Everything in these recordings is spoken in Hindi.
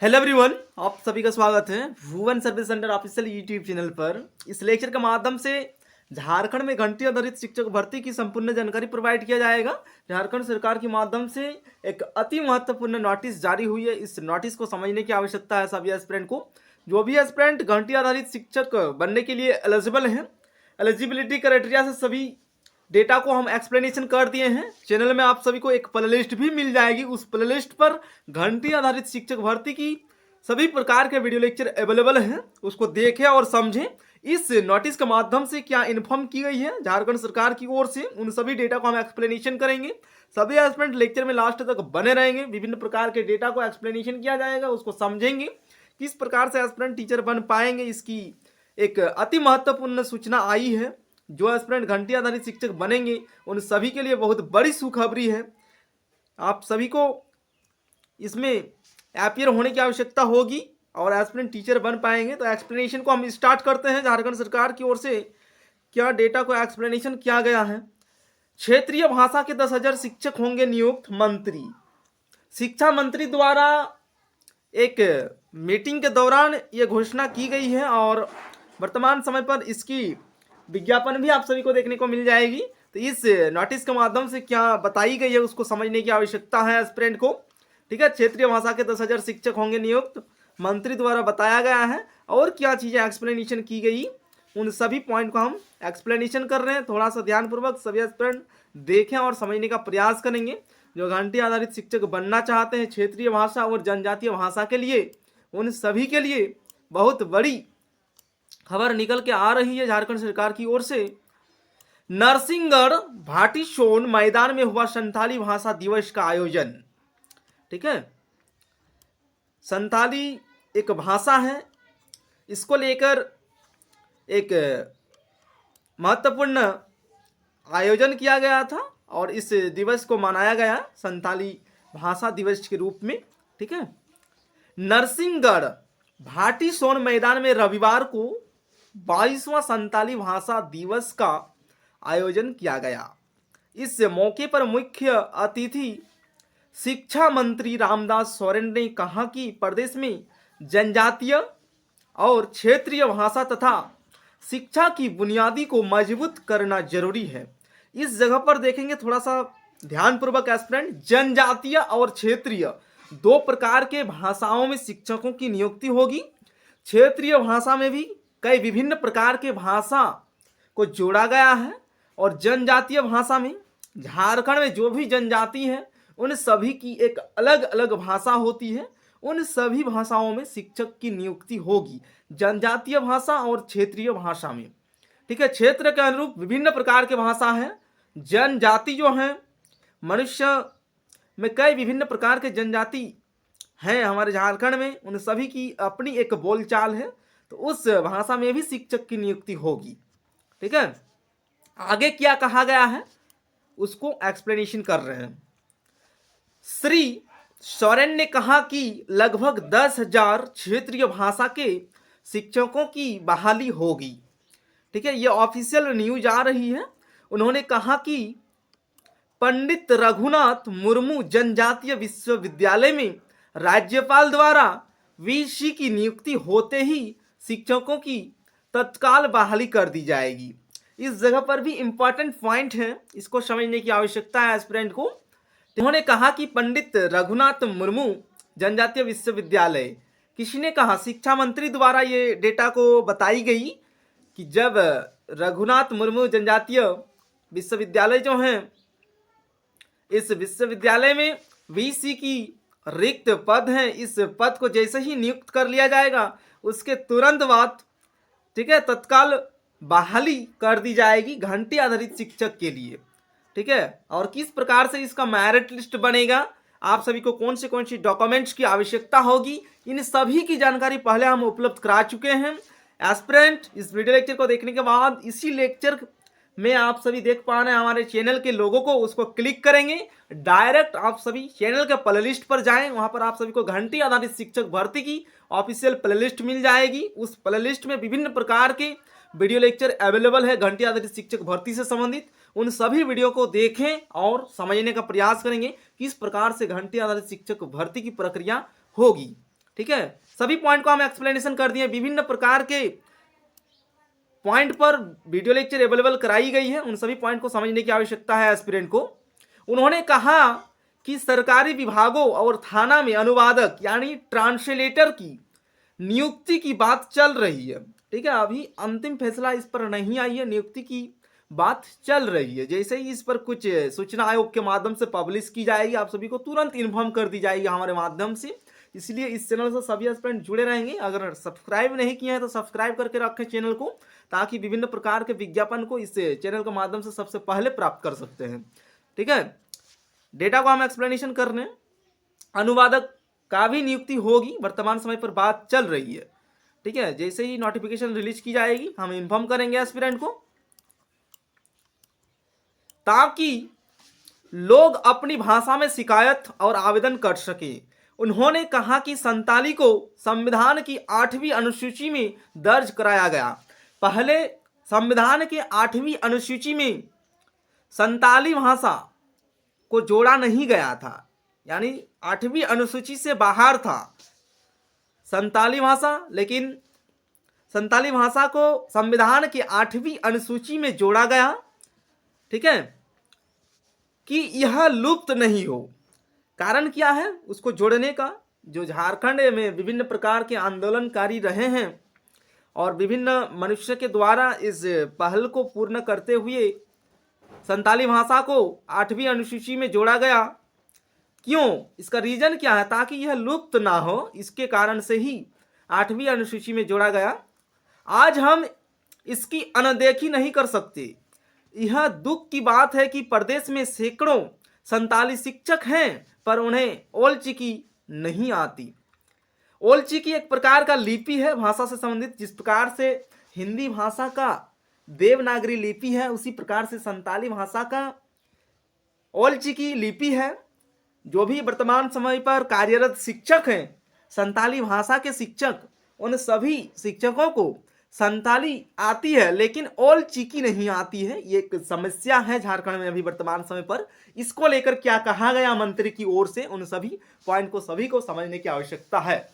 हेलो एवरीवन, आप सभी का स्वागत है Bhuvan service centre official YouTube channel पर। इस लेक्चर के माध्यम से झारखंड में घंटी आधारित शिक्षक भर्ती की संपूर्ण जानकारी प्रोवाइड किया जाएगा। झारखंड सरकार के माध्यम से एक अति महत्वपूर्ण नोटिस जारी हुई है। इस नोटिस को समझने की आवश्यकता है सभी एस्पिरेंट को। जो भी एस्पिरेंट घंटी आधारित शिक्षक बनने के लिए एलिजिबल हैं, एलिजिबिलिटी क्राइटेरिया से सभी डेटा को हम एक्सप्लेनेशन कर दिए हैं। चैनल में आप सभी को एक प्ले लिस्ट भी मिल जाएगी। उस प्ले लिस्ट पर घंटी आधारित शिक्षक भर्ती की सभी प्रकार के वीडियो लेक्चर अवेलेबल हैं, उसको देखें और समझें। इस नोटिस के माध्यम से क्या इन्फॉर्म की गई है झारखंड सरकार की ओर से, उन सभी डेटा को हम एक्सप्लेनेशन करेंगे। सभी एस्पिरेंट लेक्चर में लास्ट तक बने रहेंगे। विभिन्न प्रकार के डेटा को एक्सप्लेनेशन किया जाएगा, उसको समझेंगे किस प्रकार से एस्पिरेंट टीचर बन पाएंगे। इसकी एक अति महत्वपूर्ण सूचना आई है। जो एस्पिरेंट घंटी आधारित शिक्षक बनेंगे उन सभी के लिए बहुत बड़ी सुखबरी है। आप सभी को इसमें अपियर होने की आवश्यकता होगी और एस्पिरेंट टीचर बन पाएंगे। तो एक्सप्लेनेशन को हम स्टार्ट करते हैं। झारखंड सरकार की ओर से क्या डेटा को एक्सप्लेनेशन किया गया है। क्षेत्रीय भाषा के 10,000 शिक्षक होंगे नियुक्त। मंत्री, शिक्षा मंत्री द्वारा एक मीटिंग के दौरान ये घोषणा की गई है और वर्तमान समय पर इसकी विज्ञापन भी आप सभी को देखने को मिल जाएगी। तो इस नोटिस के माध्यम से क्या बताई गई है उसको समझने की आवश्यकता है एस्पिरेंट को। ठीक है, क्षेत्रीय भाषा के 10,000 शिक्षक होंगे नियुक्त, मंत्री द्वारा बताया गया है। और क्या चीज़ें एक्सप्लेनेशन की गई, उन सभी पॉइंट को हम एक्सप्लेनेशन कर रहे हैं। थोड़ा सा ध्यानपूर्वक सभी एस्पिरेंट देखें और समझने का प्रयास करेंगे। जो घंटी आधारित शिक्षक बनना चाहते हैं क्षेत्रीय भाषा और जनजातीय भाषा के लिए, उन सभी के लिए बहुत बड़ी खबर निकल के आ रही है झारखंड सरकार की ओर से। नरसिंहगढ़ भाटीसोन मैदान में हुआ संथाली भाषा दिवस का आयोजन। ठीक है, संथाली एक भाषा है, इसको लेकर एक महत्वपूर्ण आयोजन किया गया था और इस दिवस को मनाया गया संथाली भाषा दिवस के रूप में। ठीक है, नरसिंहगढ़ भाटीसोन मैदान में रविवार को 22वां संथाली भाषा दिवस का आयोजन किया गया। इस मौके पर मुख्य अतिथि शिक्षा मंत्री रामदास सोरेन ने कहा कि प्रदेश में जनजातीय और क्षेत्रीय भाषा तथा शिक्षा की बुनियादी को मजबूत करना जरूरी है। इस जगह पर देखेंगे थोड़ा सा ध्यानपूर्वक एस्पिरेंट, जनजातीय और क्षेत्रीय दो प्रकार के भाषाओं में शिक्षकों की नियुक्ति होगी। क्षेत्रीय भाषा में भी कई विभिन्न प्रकार के भाषा को जोड़ा गया है और जनजातीय भाषा में झारखंड में जो भी जनजाति है उन सभी की एक अलग अलग भाषा होती है। उन सभी भाषाओं में शिक्षक की नियुक्ति होगी, जनजातीय भाषा और क्षेत्रीय भाषा में। ठीक है, क्षेत्र के अनुरूप विभिन्न प्रकार के भाषा हैं। जनजाति जो है, मनुष्य में कई विभिन्न प्रकार के जनजाति हैं हमारे झारखंड में, उन सभी की अपनी एक बोलचाल है। तो उस भाषा में भी शिक्षक की नियुक्ति होगी। ठीक है, आगे क्या कहा गया है उसको एक्सप्लेनेशन कर रहे हैं। श्री सोरेन ने कहा कि लगभग 10,000 क्षेत्रीय भाषा के शिक्षकों की बहाली होगी। ठीक है, ये ऑफिशियल न्यूज आ रही है। उन्होंने कहा कि पंडित रघुनाथ मुर्मू जनजातीय विश्वविद्यालय में राज्यपाल द्वारा वीसी की नियुक्ति होते ही शिक्षकों की तत्काल बहाली कर दी जाएगी। इस जगह पर भी इंपॉर्टेंट पॉइंट है, इसको समझने की आवश्यकता है एस्पिरेंट को। उन्होंने कहा कि पंडित रघुनाथ मुर्मू जनजातीय विश्वविद्यालय, किसी ने कहा शिक्षा मंत्री द्वारा ये डेटा को बताई गई कि जब रघुनाथ मुर्मू जनजातीय विश्वविद्यालय जो हैं, इस विश्वविद्यालय में वीसी की रिक्त पद हैं, इस पद को जैसे ही नियुक्त कर लिया जाएगा उसके तुरंत बाद, ठीक है, तत्काल बहाली कर दी जाएगी घंटी आधारित शिक्षक के लिए। ठीक है, और किस प्रकार से इसका मेरिट लिस्ट बनेगा, आप सभी को कौन सी डॉक्यूमेंट्स की आवश्यकता होगी, इन सभी की जानकारी पहले हम उपलब्ध करा चुके हैं। एस्पिरेंट इस वीडियो लेक्चर को देखने के बाद इसी लेक्चर में आप सभी देख पा रहे हैं हमारे चैनल के लोगों को, उसको क्लिक करेंगे डायरेक्ट आप सभी चैनल के प्ले लिस्ट पर जाएं। वहां पर आप सभी को घंटी आधारित शिक्षक भर्ती की ऑफिशियल प्ले लिस्ट मिल जाएगी। उस प्ले लिस्ट में विभिन्न प्रकार के वीडियो लेक्चर अवेलेबल है घंटी आधारित शिक्षक भर्ती से संबंधित। उन सभी वीडियो को देखें और समझने का प्रयास करेंगे किस प्रकार से घंटी आधारित शिक्षक भर्ती की प्रक्रिया होगी। ठीक है, सभी पॉइंट को हम एक्सप्लेनेशन कर दिए। विभिन्न प्रकार के पॉइंट पर वीडियो लेक्चर अवेलेबल कराई गई है, उन सभी पॉइंट को समझने की आवश्यकता है एस्पिरेंट को। उन्होंने कहा कि सरकारी विभागों और थाना में अनुवादक यानी ट्रांसलेटर की नियुक्ति की बात चल रही है। ठीक है, अभी अंतिम फैसला इस पर नहीं आई है, नियुक्ति की बात चल रही है। जैसे ही इस पर कुछ सूचना आयोग के माध्यम से पब्लिश की जाएगी, आप सभी को तुरंत इन्फॉर्म कर दी जाएगी हमारे माध्यम से। इसलिए इस चैनल से सभी एस्पिरेंट जुड़े रहेंगे। अगर सब्सक्राइब नहीं किए हैं तो सब्सक्राइब करके रखें चैनल को, ताकि विभिन्न प्रकार के विज्ञापन को इस चैनल के माध्यम से सबसे पहले प्राप्त कर सकते हैं। ठीक है, डेटा को हम एक्सप्लेनेशन करने, अनुवादक का भी नियुक्ति होगी, वर्तमान समय पर बात चल रही है। ठीक है, जैसे ही नोटिफिकेशन रिलीज की जाएगी हम इन्फॉर्म करेंगे एस्पिरेंट को, ताकि लोग अपनी भाषा में शिकायत और आवेदन कर सके। उन्होंने कहा कि संताली को संविधान की 8वीं अनुसूची में दर्ज कराया गया। पहले संविधान के 8वीं अनुसूची में संताली भाषा को जोड़ा नहीं गया था, यानी 8वीं अनुसूची से बाहर था संताली भाषा, लेकिन संताली भाषा को संविधान की 8वीं अनुसूची में जोड़ा गया। ठीक है, कि यह लुप्त नहीं हो। कारण क्या है उसको जोड़ने का? जो झारखंड में विभिन्न प्रकार के आंदोलनकारी रहे हैं और विभिन्न मनुष्य के द्वारा इस पहल को पूर्ण करते हुए संताली भाषा को 8वीं अनुसूची में जोड़ा गया। क्यों? इसका रीजन क्या है? ताकि यह लुप्त ना हो, इसके कारण से ही 8वीं अनुसूची में जोड़ा गया। आज हम इसकी अनदेखी नहीं कर सकते। यह दुख की बात है कि प्रदेश में सैकड़ों संताली शिक्षक हैं, पर उन्हें ओल चिकी नहीं आती। ओल चिकी एक प्रकार का लिपि है भाषा से संबंधित। जिस प्रकार से हिंदी भाषा का देवनागरी लिपि है, उसी प्रकार से संताली भाषा का ओल चिकी लिपि है। जो भी वर्तमान समय पर कार्यरत शिक्षक हैं, संताली भाषा के शिक्षक, उन सभी शिक्षकों को संताली आती है लेकिन ओल चिकी नहीं आती है। ये एक समस्या है झारखंड में अभी वर्तमान समय पर। इसको लेकर क्या कहा गया मंत्री की ओर से, उन सभी पॉइंट को सभी को समझने की आवश्यकता है।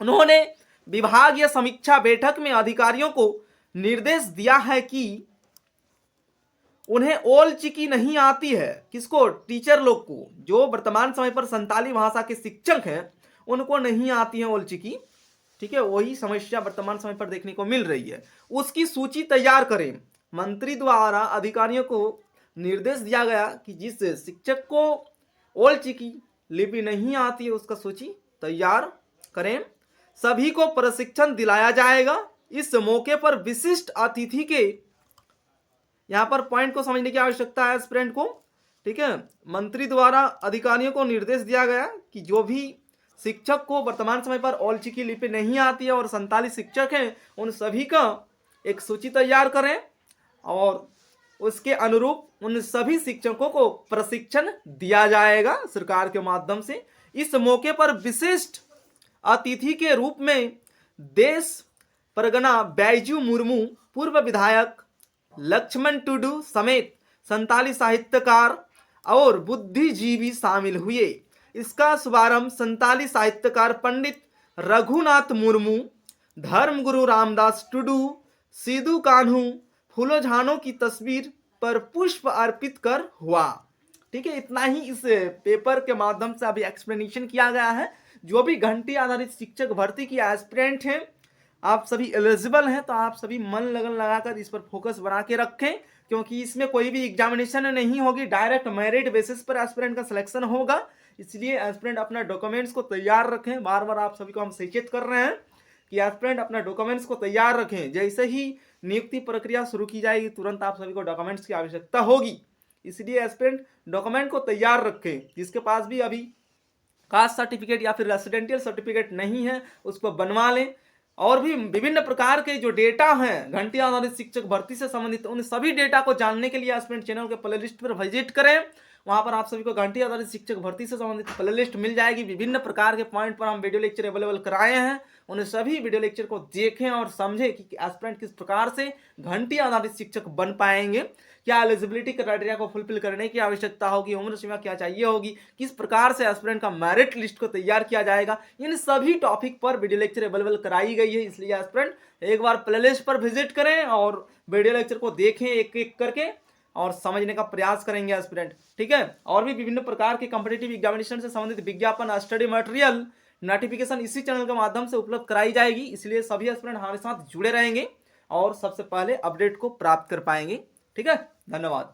उन्होंने विभागीय समीक्षा बैठक में अधिकारियों को निर्देश दिया है कि उन्हें ओल चिकी नहीं आती है। किसको? टीचर लोग को। जो वर्तमान समय पर संताली भाषा के शिक्षक हैं उनको नहीं आती है ओल चिकी। ठीक है, वही समस्या वर्तमान समय पर देखने को मिल रही है। उसकी सूची तैयार करें। मंत्री द्वारा अधिकारियों को निर्देश दिया गया कि जिस शिक्षक को ओल चिकी लिपि नहीं आती है उसका सूची तैयार करें। सभी को प्रशिक्षण दिलाया जाएगा। इस मौके पर विशिष्ट अतिथि के, यहां पर पॉइंट को समझने की आवश्यकता है एस्पिरेंट को। ठीक है, मंत्री द्वारा अधिकारियों को निर्देश दिया गया कि जो भी शिक्षक को वर्तमान समय पर ओल चिकी लिपि नहीं आती है और संताली शिक्षक हैं, उन सभी का एक सूची तैयार करें और उसके अनुरूप उन सभी शिक्षकों को प्रशिक्षण दिया जाएगा सरकार के माध्यम से। इस मौके पर विशिष्ट अतिथि के रूप में देश परगना बैजू मुर्मू, पूर्व विधायक लक्ष्मण टुडू समेत संताली साहित्यकार और बुद्धिजीवी शामिल हुए। इसका शुभारंभ संताली साहित्यकार पंडित रघुनाथ मुर्मू, धर्मगुरु रामदास टुडू, सीधू कान्हू, फूलो झानो की तस्वीर पर पुष्प अर्पित कर हुआ। ठीक है, इतना ही इस पेपर के माध्यम से अभी एक्सप्लेनेशन किया गया है। जो भी घंटी आधारित शिक्षक भर्ती की एस्पिरेंट हैं, आप सभी एलिजिबल हैं, तो आप सभी मन लगन लगाकर इस पर फोकस बना के रखें, क्योंकि इसमें कोई भी एग्जामिनेशन नहीं होगी, डायरेक्ट मेरिट बेसिस पर एस्पिरेंट का सिलेक्शन होगा। इसलिए एस्पिरेंट अपना डॉक्यूमेंट्स को तैयार रखें। बार बार आप सभी को हम सचेत कर रहे हैं कि एस्पिरेंट अपना डॉक्यूमेंट्स को तैयार रखें। जैसे ही नियुक्ति प्रक्रिया शुरू की जाएगी तुरंत आप सभी को डॉक्यूमेंट्स की आवश्यकता होगी। इसलिए एस्पिरेंट डॉक्यूमेंट को तैयार रखें। जिसके पास भी अभी कास्ट सर्टिफिकेट या फिर रेसिडेंशियल सर्टिफिकेट नहीं है उसको बनवा लें। और भी विभिन्न प्रकार के जो डेटा हैं घंटी आधारित शिक्षक भर्ती से संबंधित, उन सभी डेटा को जानने के लिए एस्पिरेंट चैनल के प्लेलिस्ट पर विजिट करें। वहां पर आप सभी को घंटी आधारित शिक्षक भर्ती से संबंधित प्लेलिस्ट मिल जाएगी। विभिन्न प्रकार के पॉइंट पर हम वीडियो लेक्चर अवेलेबल कराए हैं। उन सभी वीडियो लेक्चर को देखें और समझें कि एस्पिरेंट किस प्रकार से घंटी आधारित शिक्षक बन पाएंगे। क्या एलिजिबिलिटी क्राइटेरिया को फुलफिल करने की आवश्यकता होगी, उम्र सीमा क्या चाहिए होगी, किस प्रकार से एस्पिरेंट का मेरिट लिस्ट को तैयार किया जाएगा, इन सभी टॉपिक पर वीडियो लेक्चर अवेलेबल कराई गई है। इसलिए एस्पिरेंट एक बार प्लेलिस्ट पर विजिट करें और वीडियो लेक्चर को देखें एक एक करके और समझने का प्रयास करेंगे एस्पिरेंट, ठीक है। और भी विभिन्न प्रकार के कॉम्पिटिटिव एग्जामिनेशन से संबंधित विज्ञापन, स्टडी मटेरियल, नोटिफिकेशन इसी चैनल के माध्यम से उपलब्ध कराई जाएगी। इसलिए सभी एस्पिरेंट हमारे साथ जुड़े रहेंगे और सबसे पहले अपडेट को प्राप्त कर पाएंगे, ठीक है। धन्यवाद।